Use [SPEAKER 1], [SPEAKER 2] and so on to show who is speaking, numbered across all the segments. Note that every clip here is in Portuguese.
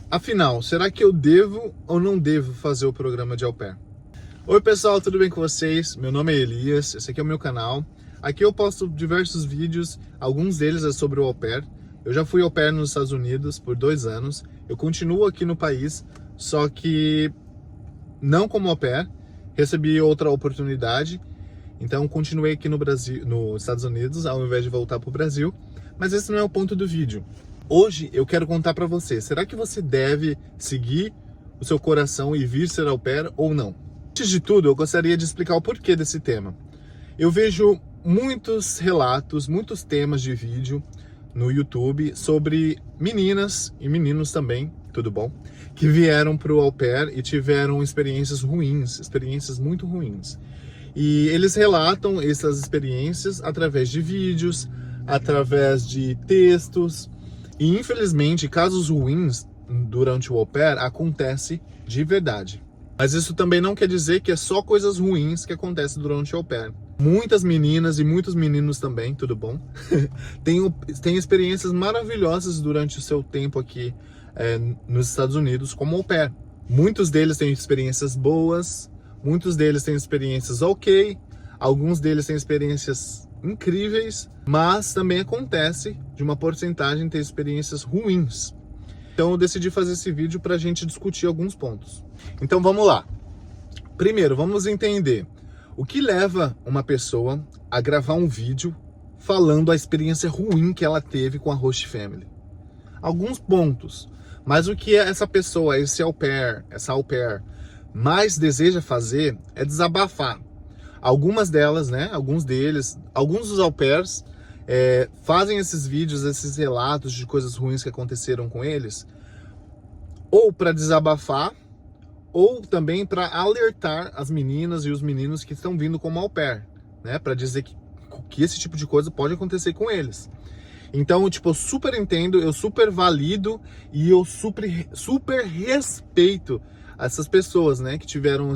[SPEAKER 1] Afinal, será que eu devo ou não devo fazer o programa de au pair? Oi pessoal, tudo bem com vocês? Meu nome é Elias, esse aqui é o meu canal. Aqui eu posto diversos vídeos, alguns deles é sobre o au pair. Eu já fui au pair nos Estados Unidos por 2 anos. Eu continuo aqui no país, só que não como au pair. Recebi outra oportunidade, então continuei aqui no Brasil, nos Estados Unidos, ao invés de voltar para o Brasil. Mas esse não é o ponto do vídeo. Hoje eu quero contar para você, será que você deve seguir o seu coração e vir ser au pair ou não? Antes de tudo, eu gostaria de explicar o porquê desse tema. Eu vejo muitos relatos, muitos temas de vídeo no YouTube sobre meninas e meninos também, tudo bom? Que vieram para o au pair e tiveram experiências ruins, experiências muito ruins. E eles relatam essas experiências através de vídeos, através de textos. E infelizmente, casos ruins durante o au pair acontece de verdade. Mas isso também não quer dizer que é só coisas ruins que acontecem durante o au pair. Muitas meninas e muitos meninos também, tudo bom? Tem experiências maravilhosas durante o seu tempo aqui nos Estados Unidos como au pair. Muitos deles têm experiências boas, muitos deles têm experiências ok, alguns deles têm experiências incríveis, mas também acontece de uma porcentagem ter experiências ruins. Então eu decidi fazer esse vídeo para a gente discutir alguns pontos. Então vamos lá. Primeiro, vamos entender o que leva uma pessoa a gravar um vídeo falando a experiência ruim que ela teve com a host family. Alguns pontos, mas o que essa pessoa, esse au pair, essa au pair, mais deseja fazer é desabafar. Algumas delas, né, alguns dos au pairs fazem esses vídeos, esses relatos de coisas ruins que aconteceram com eles, ou para desabafar, ou também para alertar as meninas e os meninos que estão vindo como au pair, né, para dizer que esse tipo de coisa pode acontecer com eles. Então, tipo, eu super entendo, eu super valido e eu super respeito essas pessoas, né, que tiveram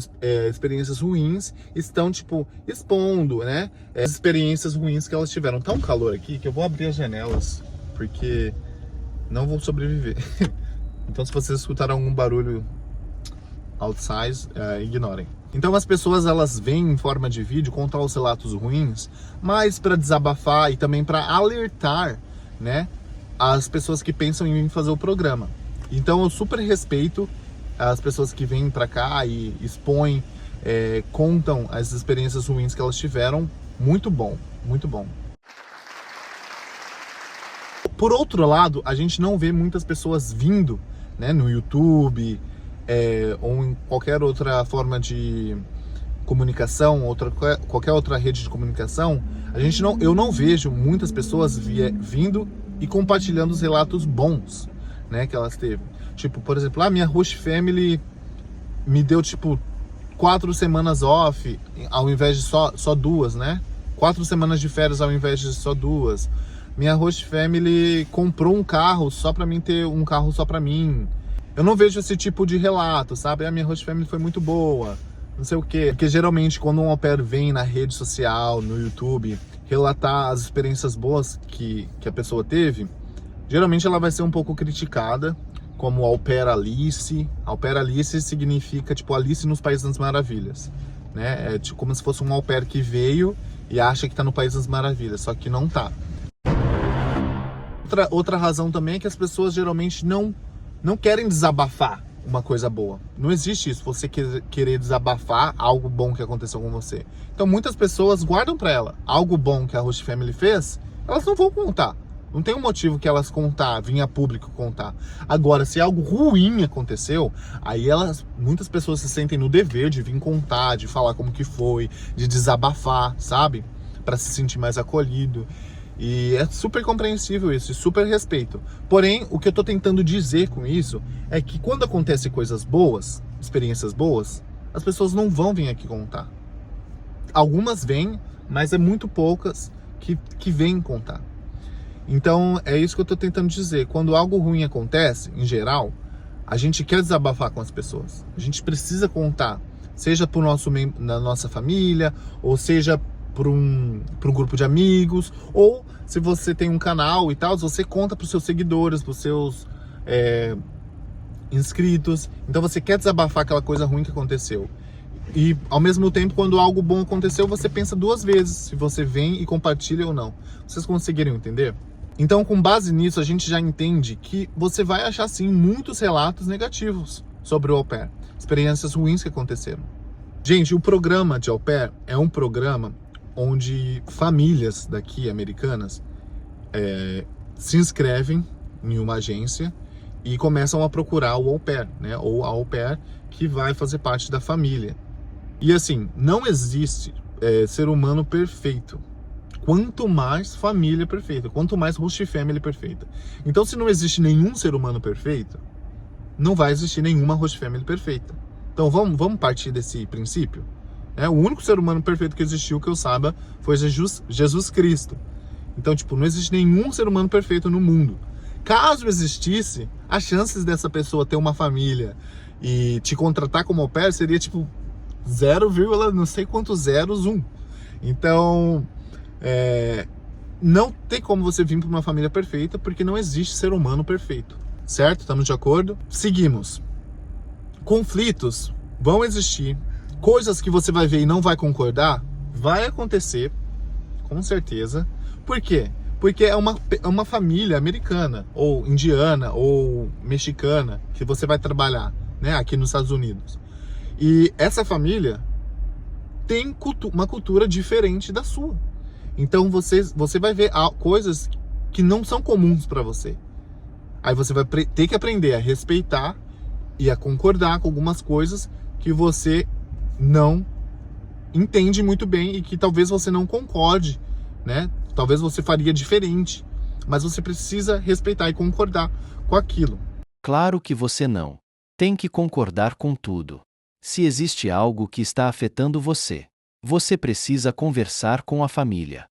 [SPEAKER 1] experiências ruins, estão, tipo, expondo, né, as experiências ruins que elas tiveram. Tá um calor aqui que eu vou abrir as janelas, porque não vou sobreviver. Então, se vocês escutarem algum barulho outside, ignorem. Então, as pessoas, elas vêm em forma de vídeo contar os relatos ruins, mas para desabafar e também para alertar, né, as pessoas que pensam em vir fazer o programa. Então, eu super respeito as pessoas que vêm para cá e expõem, contam as experiências ruins que elas tiveram. Muito bom, muito bom. Por outro lado, a gente não vê muitas pessoas vindo, né, no YouTube, ou em qualquer outra forma de comunicação, qualquer outra rede de comunicação. Eu não vejo muitas pessoas vindo e compartilhando os relatos bons, né, que elas teve. Tipo, por exemplo, a minha host family me deu, tipo, 4 semanas off, ao invés de só 2, né? 4 semanas de férias ao invés de só 2. Minha host family comprou um carro só pra mim ter um carro só pra mim. Eu não vejo esse tipo de relato, sabe? A minha host family foi muito boa, não sei o quê. Porque geralmente quando um au pair vem na rede social, no YouTube, relatar as experiências boas que a pessoa teve, geralmente ela vai ser um pouco criticada, como au pair Alice. Au pair Alice significa, tipo, Alice nos Países das Maravilhas, né? É tipo como se fosse um au pair que veio e acha que tá no País das Maravilhas, só que não tá. Outra razão também é que as pessoas geralmente não querem desabafar uma coisa boa. Não existe isso, você querer desabafar algo bom que aconteceu com você. Então muitas pessoas guardam pra ela algo bom que a host family fez, elas não vão contar. Não tem um motivo que elas vir a público contar. Agora, se algo ruim aconteceu, aí muitas pessoas se sentem no dever de vir contar, de falar como que foi, de desabafar, sabe? Para se sentir mais acolhido. E é super compreensível isso, e super respeito. Porém, o que eu tô tentando dizer com isso é que quando acontece coisas boas, experiências boas, as pessoas não vão vir aqui contar. Algumas vêm, mas é muito poucas que vêm contar. Então, é isso que eu tô tentando dizer. Quando algo ruim acontece, em geral, a gente quer desabafar com as pessoas. A gente precisa contar, seja na nossa família, ou seja para um grupo de amigos, ou se você tem um canal e tal, você conta para os seus seguidores, para os seus inscritos. Então você quer desabafar aquela coisa ruim que aconteceu. E ao mesmo tempo, quando algo bom aconteceu, você pensa duas vezes se você vem e compartilha ou não. Vocês conseguiram entender? Então, com base nisso, a gente já entende que você vai achar sim muitos relatos negativos sobre o au pair, experiências ruins que aconteceram. Gente, o programa de au pair é um programa onde famílias daqui americanas se inscrevem em uma agência e começam a procurar o au pair, né? Ou a au pair que vai fazer parte da família. E assim, não existe ser humano perfeito. Quanto mais família perfeita, quanto mais host family perfeita. Então, se não existe nenhum ser humano perfeito, não vai existir nenhuma host family perfeita. Então, vamos partir desse princípio? O único ser humano perfeito que existiu, que eu saiba, foi Jesus Cristo. Então, tipo, não existe nenhum ser humano perfeito no mundo. Caso existisse, as chances dessa pessoa ter uma família e te contratar como au pair seria, tipo, 0, não sei quantos zeros, 1. Então, não tem como você vir para uma família perfeita, porque não existe ser humano perfeito, certo? Estamos de acordo? Seguimos. Conflitos vão existir, coisas que você vai ver e não vai concordar, vai acontecer, com certeza. Por quê? Porque é uma família americana, ou indiana, ou mexicana, que você vai trabalhar, né, aqui nos Estados Unidos. E essa família tem uma cultura diferente da sua. Então você vai ver coisas que não são comuns para você. Aí você vai ter que aprender a respeitar e a concordar com algumas coisas que você não entende muito bem e que talvez você não concorde, né? Talvez você faria diferente, mas você precisa respeitar e concordar com aquilo.
[SPEAKER 2] Claro que você não tem que concordar com tudo. Se existe algo que está afetando você, você precisa conversar com a família.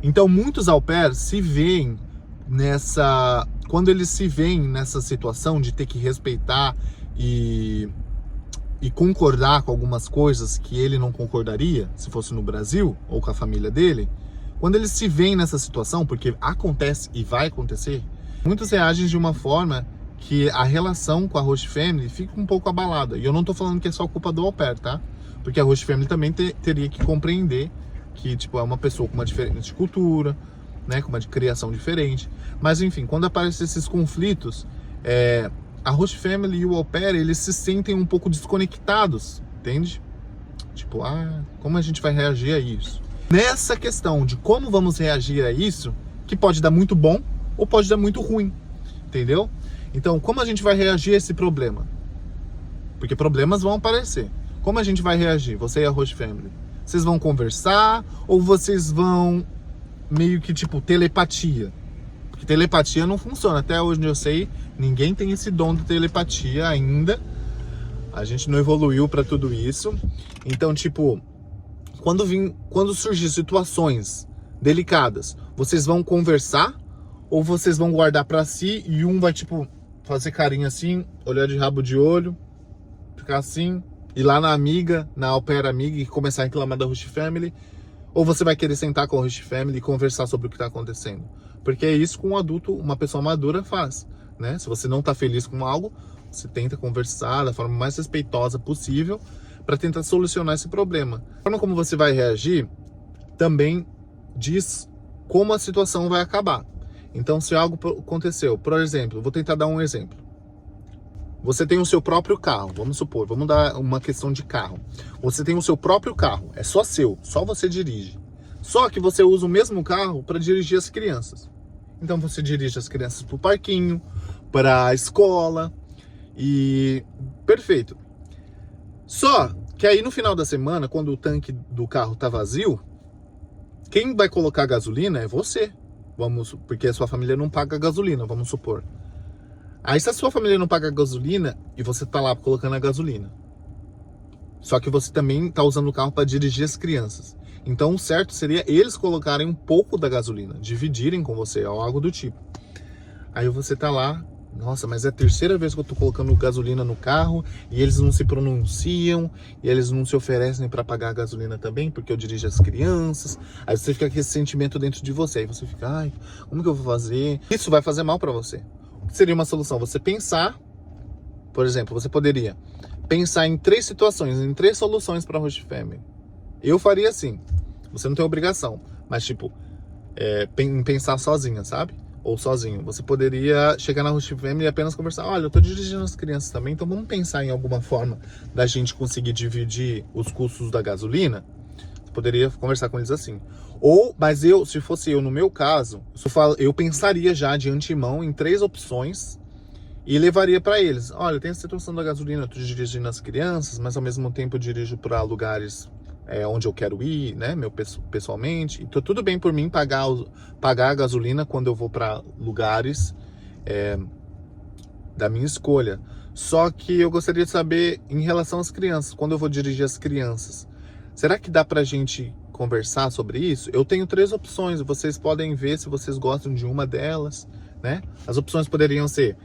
[SPEAKER 1] Então, muitos au pairs se veem quando eles se veem nessa situação de ter que respeitar e concordar com algumas coisas que ele não concordaria, se fosse no Brasil, ou com a família dele, quando eles se veem nessa situação, porque acontece e vai acontecer, muitos reagem de uma forma que a relação com a host family fica um pouco abalada. E eu não tô falando que é só culpa do au pair, tá? Porque a host family também teria que compreender que, tipo, é uma pessoa com uma diferente cultura, né, com uma criação diferente. Mas, enfim, quando aparecem esses conflitos, a host family e o au pair, eles se sentem um pouco desconectados, entende? Tipo, como a gente vai reagir a isso? Nessa questão de como vamos reagir a isso, que pode dar muito bom ou pode dar muito ruim, entendeu? Então, como a gente vai reagir a esse problema? Porque problemas vão aparecer. Como a gente vai reagir, você e a host family? Vocês vão conversar ou vocês vão meio que tipo telepatia? Porque telepatia não funciona. Até hoje eu sei, ninguém tem esse dom de telepatia ainda. A gente não evoluiu para tudo isso. Então, tipo, quando surgir situações delicadas, vocês vão conversar ou vocês vão guardar para si e um vai tipo fazer carinha assim, olhar de rabo de olho, ficar assim, ir lá na amiga, na au pair amiga e começar a reclamar da host family? Ou você vai querer sentar com a host family e conversar sobre o que está acontecendo? Porque é isso que um adulto, uma pessoa madura faz, né? Se você não está feliz com algo, você tenta conversar da forma mais respeitosa possível para tentar solucionar esse problema. A forma como você vai reagir também diz como a situação vai acabar. Então, se algo aconteceu, por exemplo, vou tentar dar um exemplo. Você tem o seu próprio carro, vamos supor, vamos dar uma questão de carro. Você tem o seu próprio carro, é só seu, só você dirige. Só que você usa o mesmo carro para dirigir as crianças. Então você dirige as crianças para o parquinho, para a escola e perfeito. Só que aí no final da semana, quando o tanque do carro tá vazio, quem vai colocar gasolina é você. Porque a sua família não paga gasolina, vamos supor. Aí se a sua família não paga gasolina e você tá lá colocando a gasolina, só que você também tá usando o carro para dirigir as crianças. Então o certo seria eles colocarem um pouco da gasolina, dividirem com você, ou algo do tipo. Aí você tá lá, nossa, mas é a terceira vez que eu tô colocando gasolina no carro e eles não se pronunciam e eles não se oferecem para pagar a gasolina também, porque eu dirijo as crianças. Aí você fica com esse sentimento dentro de você, aí você fica, ai, como que eu vou fazer? Isso vai fazer mal para você. O que seria uma solução? Você pensar Por exemplo, você poderia pensar em 3 situações, em 3 soluções para host family. Eu faria assim. Você não tem obrigação, mas tipo, pensar sozinha, sabe? Ou sozinho. Você poderia chegar na host family e apenas conversar. Olha, eu tô dirigindo as crianças também, então vamos pensar em alguma forma da gente conseguir dividir os custos da gasolina. Você poderia conversar com eles assim. Ou, mas se fosse eu no meu caso, eu pensaria já de antemão em 3 opções e levaria para eles. Olha, tem a situação da gasolina, eu tô dirigindo as crianças, mas ao mesmo tempo eu dirijo para lugares onde eu quero ir, né, pessoalmente. Então tudo bem por mim pagar a gasolina quando eu vou para lugares da minha escolha. Só que eu gostaria de saber em relação às crianças, quando eu vou dirigir as crianças, será que dá pra gente conversar sobre isso? Eu tenho 3 opções, vocês podem ver se vocês gostam de uma delas, né? As opções poderiam ser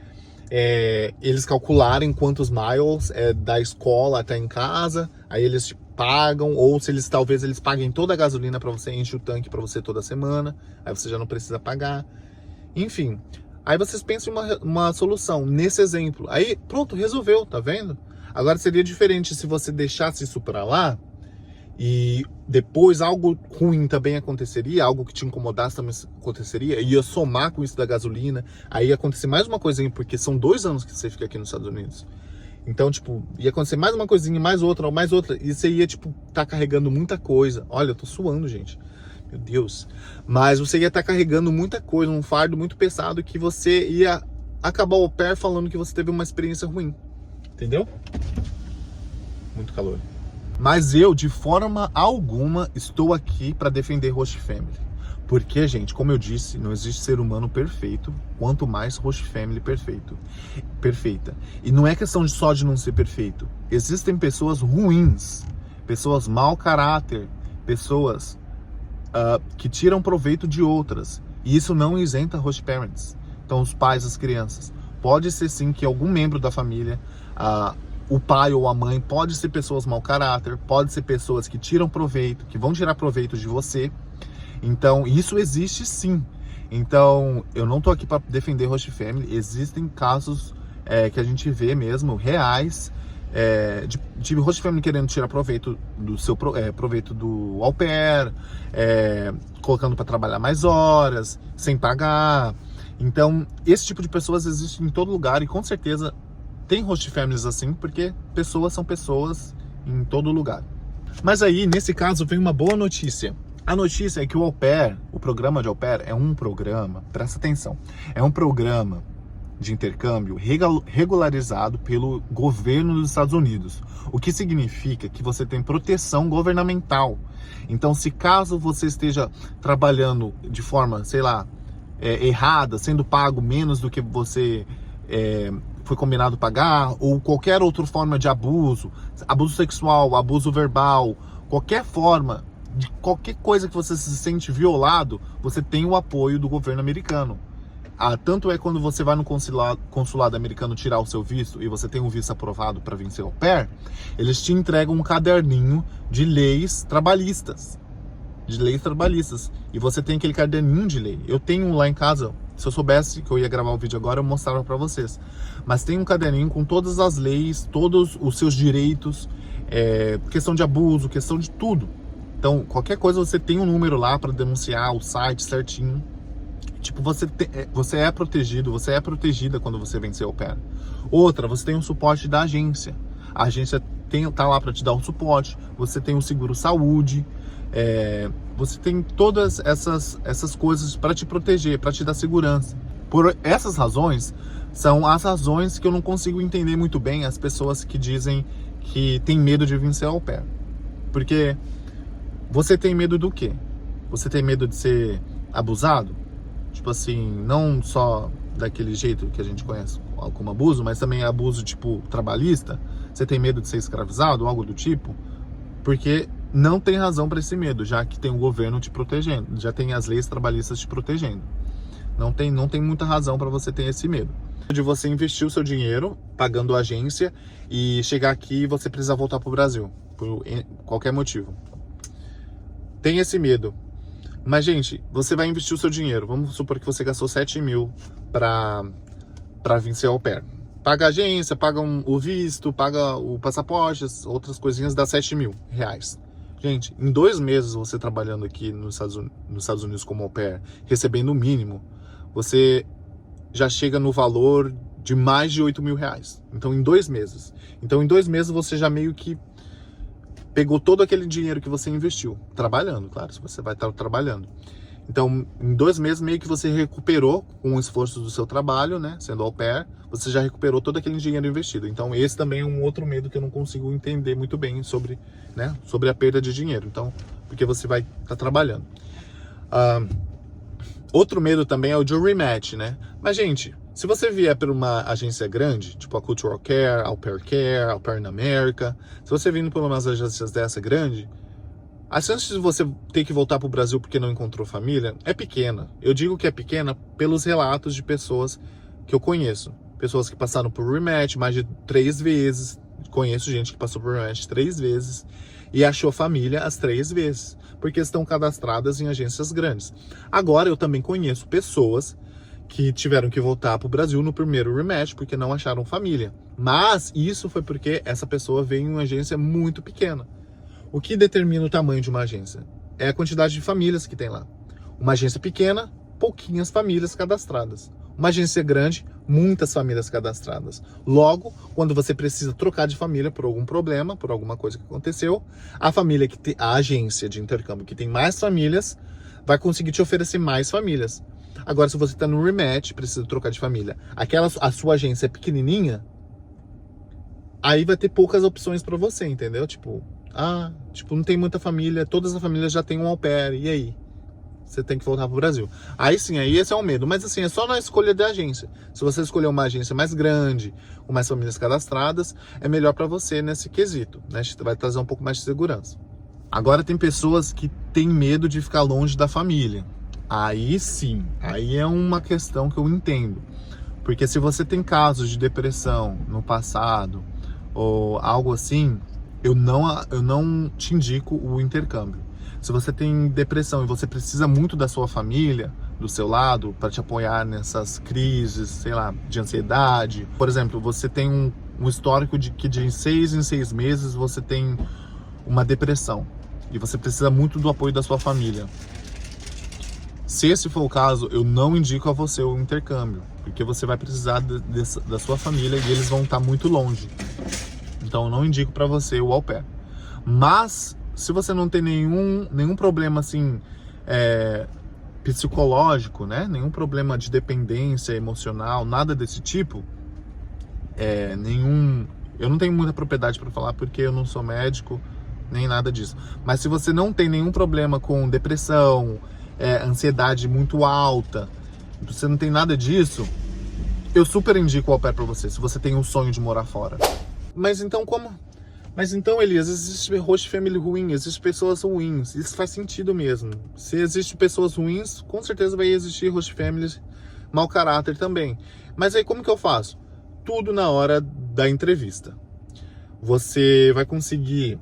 [SPEAKER 1] eles calcularem quantos miles da escola até em casa, aí eles te pagam, ou se talvez eles paguem toda a gasolina para você, enche o tanque para você toda semana, aí você já não precisa pagar. Enfim, aí vocês pensam em uma solução nesse exemplo. Aí pronto, resolveu, tá vendo? Agora seria diferente se você deixasse isso para lá e depois algo ruim também aconteceria, algo que te incomodasse também aconteceria, ia somar com isso da gasolina, aí ia acontecer mais uma coisinha, porque são 2 anos que você fica aqui nos Estados Unidos. Então, tipo, ia acontecer mais uma coisinha, mais outra, e você ia, tipo, tá carregando muita coisa. Olha, eu tô suando, gente. Meu Deus. Mas você ia estar carregando muita coisa, um fardo muito pesado, que você ia acabar o au pair falando que você teve uma experiência ruim. Entendeu? Muito calor. Mas eu, de forma alguma, estou aqui para defender host family. Porque, gente, como eu disse, não existe ser humano perfeito, quanto mais host family perfeita. E não é questão só de não ser perfeito. Existem pessoas ruins, pessoas mau caráter, pessoas que tiram proveito de outras. E isso não isenta host parents. Então, os pais, as crianças. Pode ser sim que algum membro da família, o pai ou a mãe, pode ser pessoas mau caráter, pode ser pessoas que tiram proveito, que vão tirar proveito de você. Então, isso existe sim. Então, eu não tô aqui para defender host family. Existem casos que a gente vê mesmo, reais, de host family querendo tirar proveito do seu proveito do au pair, colocando para trabalhar mais horas, sem pagar. Então, esse tipo de pessoas existe em todo lugar e com certeza tem host families assim, porque pessoas são pessoas em todo lugar. Mas aí, nesse caso, vem uma boa notícia. A notícia é que o au pair, o programa de au pair, é um programa, presta atenção, é um programa de intercâmbio regularizado pelo governo dos Estados Unidos, o que significa que você tem proteção governamental. Então, se caso você esteja trabalhando de forma, sei lá, errada, sendo pago menos do que você foi combinado pagar, ou qualquer outra forma de abuso sexual, abuso verbal, qualquer forma, de qualquer coisa que você se sente violado, você tem o apoio do governo americano. Tanto é quando você vai no consulado americano tirar o seu visto e você tem um visto aprovado para vir ser au pair, eles te entregam um caderninho de leis trabalhistas. E você tem aquele caderninho de lei. Eu tenho um lá em casa. Se eu soubesse que eu ia gravar o vídeo agora, eu mostrava para vocês. Mas tem um caderninho com todas as leis, todos os seus direitos, questão de abuso, questão de tudo. Então, qualquer coisa você tem um número lá para denunciar, o site certinho. Tipo, você é protegido, você é protegida quando você vem ser au pair. Outra, você tem um suporte da agência. A agência tá lá para te dar o suporte. Você tem o seguro saúde. Você tem todas essas coisas para te proteger, para te dar segurança. Por essas razões, são as razões que eu não consigo entender muito bem as pessoas que dizem que tem medo de vir ser au pair. Porque você tem medo do quê? Você tem medo de ser abusado? Tipo assim, não só daquele jeito que a gente conhece como abuso, mas também abuso tipo trabalhista? Você tem medo de ser escravizado, algo do tipo? Porque não tem razão para esse medo, já que tem o governo te protegendo, já tem as leis trabalhistas te protegendo. Não tem muita razão para você ter esse medo. De você investir o seu dinheiro pagando a agência e chegar aqui e você precisar voltar para o Brasil, por qualquer motivo. Tem esse medo. Mas, gente, você vai investir o seu dinheiro. Vamos supor que você gastou 7 mil para vir ser au pair. paga a agência, paga o visto, paga o passaporte, outras coisinhas, dá R$7.000. Gente, em 2 meses você trabalhando aqui nos Estados Unidos como au pair, recebendo o mínimo, você já chega no valor de mais de R$8.000. Então, em 2 meses. Então, em 2 meses você já meio que pegou todo aquele dinheiro que você investiu, trabalhando, claro, se você vai estar trabalhando. Então, em 2 meses, meio que você recuperou, com o esforço do seu trabalho, né, sendo au pair, você já recuperou todo aquele dinheiro investido. Então, esse também é um outro medo que eu não consigo entender muito bem sobre, né, sobre a perda de dinheiro. Então, porque você vai estar trabalhando. Outro medo também é o de rematch, né? Mas, gente, se você vier por uma agência grande, tipo a Cultural Care, Au Pair in America, se você vindo por umas agências dessa grande, a chance de você ter que voltar para o Brasil porque não encontrou família é pequena. Eu digo que é pequena pelos relatos de pessoas que eu conheço. Pessoas que passaram por rematch mais de 3 vezes. Conheço gente que passou por rematch 3 vezes e achou família as 3 vezes, porque estão cadastradas em agências grandes. Agora, eu também conheço pessoas que tiveram que voltar para o Brasil no primeiro rematch porque não acharam família. Mas isso foi porque essa pessoa veio em uma agência muito pequena. O que determina o tamanho de uma agência? É a quantidade de famílias que tem lá. Uma agência pequena, pouquinhas famílias cadastradas. Uma agência grande, muitas famílias cadastradas. Logo, quando você precisa trocar de família por algum problema, por alguma coisa que aconteceu, a agência de intercâmbio que tem mais famílias vai conseguir te oferecer mais famílias. Agora, se você está no rematch, precisa trocar de família, a sua agência é pequenininha, aí vai ter poucas opções para você, entendeu? Tipo, não tem muita família, todas as famílias já têm um au pair, e aí? Você tem que voltar pro Brasil. Aí sim, aí esse é o medo. Mas assim, é só na escolha da agência. Se você escolher uma agência mais grande, com mais famílias cadastradas, é melhor para você nesse quesito, né? Vai trazer um pouco mais de segurança. Agora tem pessoas que têm medo de ficar longe da família. Aí sim, aí é uma questão que eu entendo. Porque se você tem casos de depressão no passado, ou algo assim, eu não te indico o intercâmbio. Se você tem depressão e você precisa muito da sua família, do seu lado, para te apoiar nessas crises, sei lá, de ansiedade. Por exemplo, você tem um histórico de que de 6 em 6 meses você tem uma depressão e você precisa muito do apoio da sua família. Se esse for o caso, eu não indico a você o intercâmbio, porque você vai precisar da sua família e eles vão estar muito longe. Então eu não indico para você o au pair. Mas se você não tem nenhum problema assim psicológico, né? Nenhum problema de dependência emocional, nada desse tipo, eu não tenho muita propriedade para falar porque eu não sou médico nem nada disso. Mas se você não tem nenhum problema com depressão, ansiedade muito alta, você não tem nada disso, eu super indico o au pair para você, se você tem um sonho de morar fora. Mas então, Elias, existe host family ruim, existem pessoas ruins, isso faz sentido mesmo. Se existem pessoas ruins, com certeza vai existir host families mau caráter também. Mas aí como que eu faço? Tudo na hora da entrevista. Você vai conseguir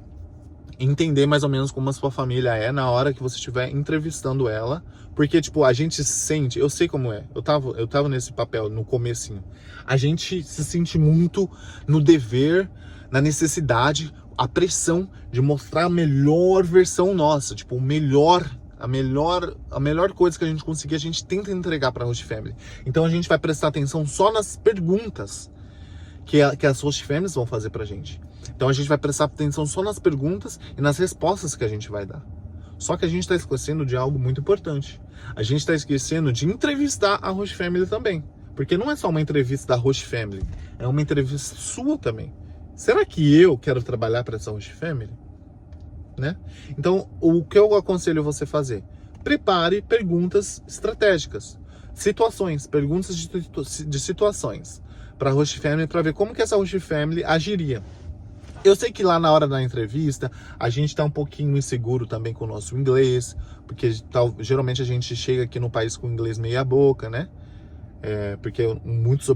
[SPEAKER 1] entender mais ou menos como a sua família é na hora que você estiver entrevistando ela, porque tipo, a gente se sente, eu sei como é, eu tava nesse papel no comecinho, a gente se sente muito no dever, na necessidade, a pressão de mostrar a melhor versão nossa, tipo, a melhor coisa que a gente conseguir, a gente tenta entregar para a host family. Então a gente vai prestar atenção só nas perguntas que as host families vão fazer pra gente. Então a gente vai prestar atenção só nas perguntas e nas respostas que a gente vai dar. Só que a gente está esquecendo de algo muito importante. A gente está esquecendo de entrevistar a host family também. Porque não é só uma entrevista da host family, é uma entrevista sua também. Será que eu quero trabalhar para essa host family? Né? Então, o que eu aconselho você fazer? Prepare perguntas estratégicas. Perguntas de situações para a host family, para ver como que essa host family agiria. Eu sei que lá na hora da entrevista, a gente está um pouquinho inseguro também com o nosso inglês, porque geralmente a gente chega aqui no país com o inglês meia boca, né? Porque muitos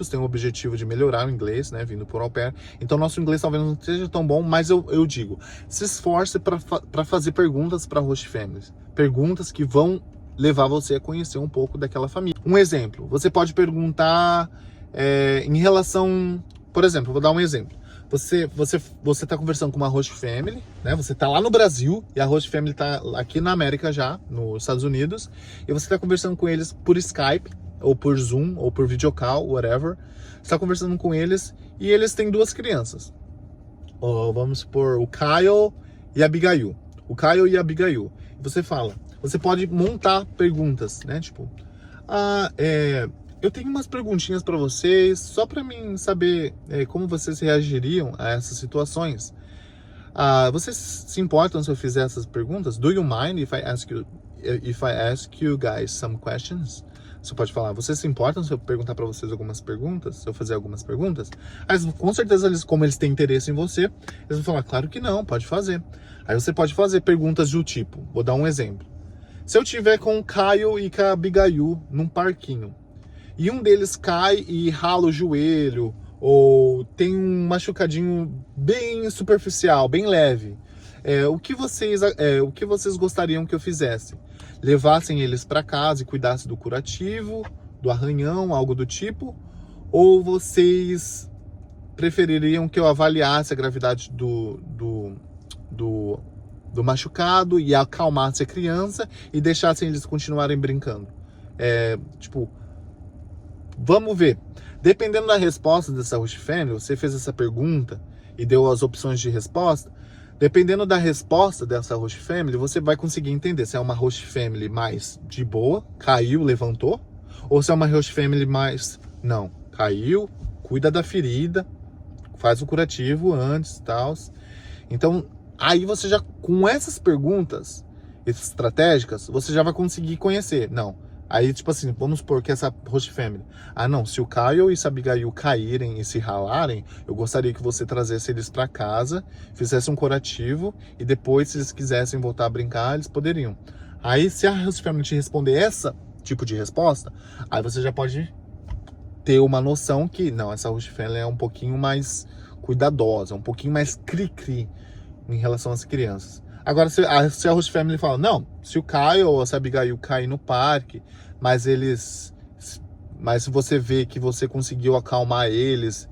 [SPEAKER 1] têm o objetivo de melhorar o inglês, né, vindo por au pair. Então nosso inglês talvez não seja tão bom, mas eu digo, se esforce para fazer perguntas para host families, perguntas que vão levar você a conhecer um pouco daquela família. Um exemplo, você pode perguntar em relação... Por exemplo, vou dar um exemplo. Você tá conversando com uma host family, né? Você tá lá no Brasil e a host family tá aqui na América já, nos Estados Unidos, e você tá conversando com eles por Skype, ou por Zoom, ou por videocall, whatever. Você tá conversando com eles e eles têm 2 crianças. Vamos supor, o Kyle e a Abigail. O Kyle e a Abigail. Você fala, você pode montar perguntas, né? Tipo, eu tenho umas perguntinhas para vocês, só para mim saber como vocês reagiriam a essas situações. Vocês se importam se eu fizer essas perguntas? Do you mind if I ask you guys some questions? Você pode falar, vocês se importam se eu perguntar para vocês algumas perguntas? Se eu fazer algumas perguntas? Mas com certeza, como eles têm interesse em você, eles vão falar, claro que não, pode fazer. Aí você pode fazer perguntas do tipo, vou dar um exemplo. Se eu tiver com o Kyle e com a Abigail num parquinho, e um deles cai e rala o joelho, ou tem um machucadinho bem superficial, bem leve, o que vocês gostariam que eu fizesse? Levassem eles para casa e cuidassem do curativo, do arranhão, algo do tipo? Ou vocês prefeririam que eu avaliasse a gravidade do machucado e acalmasse a criança e deixassem eles continuarem brincando? Vamos ver. Dependendo da resposta dessa host family, você fez essa pergunta e deu as opções de resposta. Dependendo da resposta dessa host family, você vai conseguir entender se é uma host family mais de boa, caiu, levantou, ou se é uma host family mais, não, caiu, cuida da ferida, faz o curativo antes e tal. Então, aí você já, com essas perguntas estratégicas, você já vai conseguir conhecer. Não. Aí, tipo assim, vamos supor que essa host family... não, se o Kyle e se a Abigail caírem e se ralarem, eu gostaria que você trazesse eles pra casa, fizesse um curativo, e depois, se eles quisessem voltar a brincar, eles poderiam. Aí, se a host family te responder essa tipo de resposta, aí você já pode ter uma noção que, não, essa host family é um pouquinho mais cuidadosa, um pouquinho mais cri-cri em relação às crianças. Agora, se a host family fala, não, se o Kyle ou se a Abigail cair no parque, mas se você vê que você conseguiu acalmar eles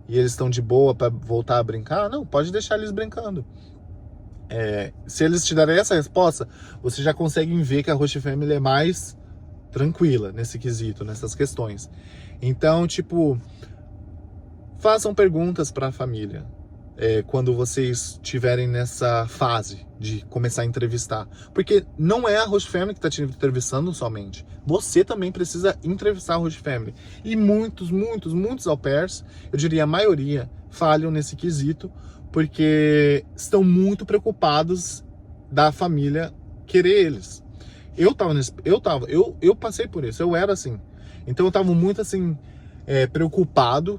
[SPEAKER 1] e eles estão de boa para voltar a brincar, não, pode deixar eles brincando. Se eles te darem essa resposta, você já consegue ver que a host family é mais tranquila nesse quesito, nessas questões. Então, tipo, façam perguntas para a família. Quando vocês estiverem nessa fase de começar a entrevistar. Porque não é a host family que está te entrevistando somente. Você também precisa entrevistar a host family. E muitos au pairs, eu diria a maioria, falham nesse quesito, porque estão muito preocupados da família querer eles. Eu passei por isso, eu era assim. Então eu estava muito assim, preocupado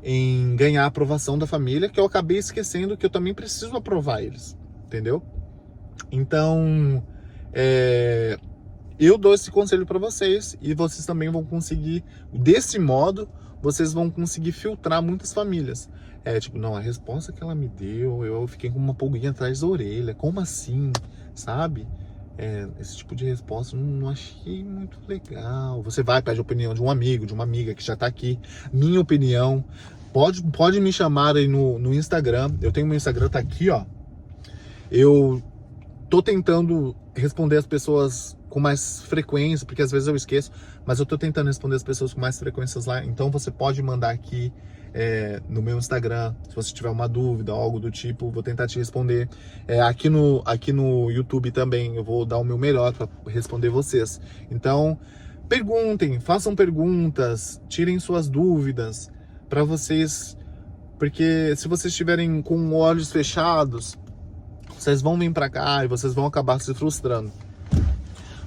[SPEAKER 1] em ganhar a aprovação da família, que eu acabei esquecendo que eu também preciso aprovar eles, entendeu? Então, eu dou esse conselho para vocês e vocês também vão conseguir, desse modo, vocês vão conseguir filtrar muitas famílias. Tipo, não, a resposta que ela me deu, eu fiquei com uma pulguinha atrás da orelha, como assim, sabe? Esse tipo de resposta não achei muito legal. Você vai, pede a opinião de um amigo, de uma amiga que já tá aqui. Minha opinião, pode me chamar aí no Instagram. Eu tenho meu Instagram, tá aqui, ó. Eu tô tentando responder as pessoas com mais frequência, porque às vezes eu esqueço, mas eu tô tentando responder as pessoas com mais frequências lá. Então você pode mandar aqui no meu Instagram, se você tiver uma dúvida, algo do tipo, vou tentar te responder. Aqui no YouTube também, eu vou dar o meu melhor para responder vocês. Então, perguntem, façam perguntas, tirem suas dúvidas para vocês, porque se vocês estiverem com olhos fechados, vocês vão vir para cá e vocês vão acabar se frustrando.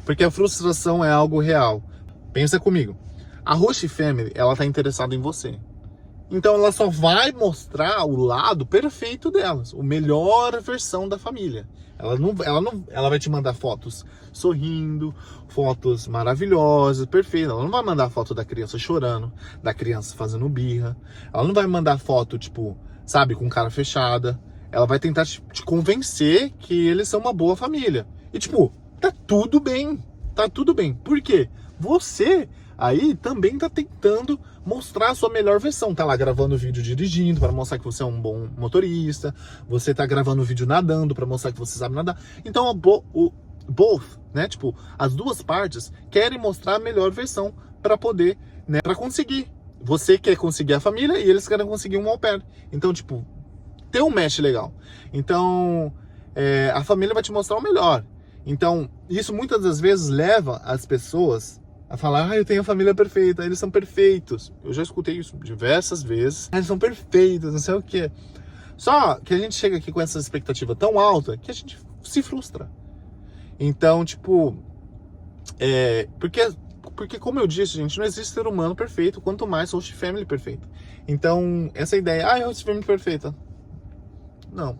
[SPEAKER 1] Porque a frustração é algo real. Pensa comigo. A host family, ela tá interessada em você. Então ela só vai mostrar o lado perfeito delas, a melhor versão da família. Ela vai te mandar fotos sorrindo, fotos maravilhosas, perfeitas. Ela não vai mandar foto da criança chorando, da criança fazendo birra. Ela não vai mandar foto, tipo, sabe, com cara fechada. Ela vai tentar te convencer que eles são uma boa família. E tipo, tá tudo bem. Tá tudo bem. Por quê? Você, aí também tá tentando mostrar a sua melhor versão. Tá lá gravando vídeo dirigindo para mostrar que você é um bom motorista, você tá gravando vídeo nadando para mostrar que você sabe nadar. Então both, né, tipo, as duas partes querem mostrar a melhor versão para poder, né, para conseguir. Você quer conseguir a família e eles querem conseguir um au pair. Então, tipo, ter um match legal. Então, a família vai te mostrar o melhor. Então, isso muitas das vezes leva as pessoas a falar, eu tenho a família perfeita, eles são perfeitos. Eu já escutei isso diversas vezes. Eles são perfeitos, não sei o quê. Só que a gente chega aqui com essa expectativa tão alta que a gente se frustra. Então, tipo, porque como eu disse, gente, não existe ser humano perfeito, quanto mais host family perfeito. Então, essa ideia, host family perfeita. Não.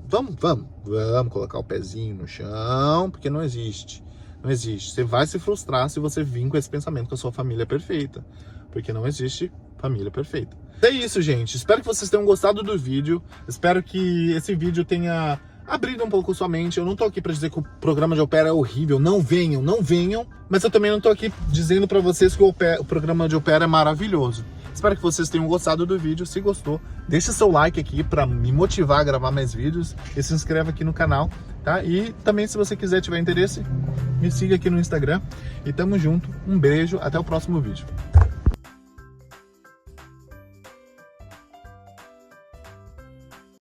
[SPEAKER 1] Vamos colocar o pezinho no chão, porque não existe. Não existe. Você vai se frustrar se você vir com esse pensamento que a sua família é perfeita. Porque não existe família perfeita. É isso, gente. Espero que vocês tenham gostado do vídeo. Espero que esse vídeo tenha abrido um pouco sua mente. Eu não tô aqui pra dizer que o programa de au pair é horrível. Não venham. Mas eu também não tô aqui dizendo pra vocês que o programa de au pair é maravilhoso. Espero que vocês tenham gostado do vídeo. Se gostou, deixa seu like aqui pra me motivar a gravar mais vídeos. E se inscreva aqui no canal, tá? E também, se você tiver interesse, me siga aqui no Instagram. E tamo junto. Um beijo. Até o próximo vídeo.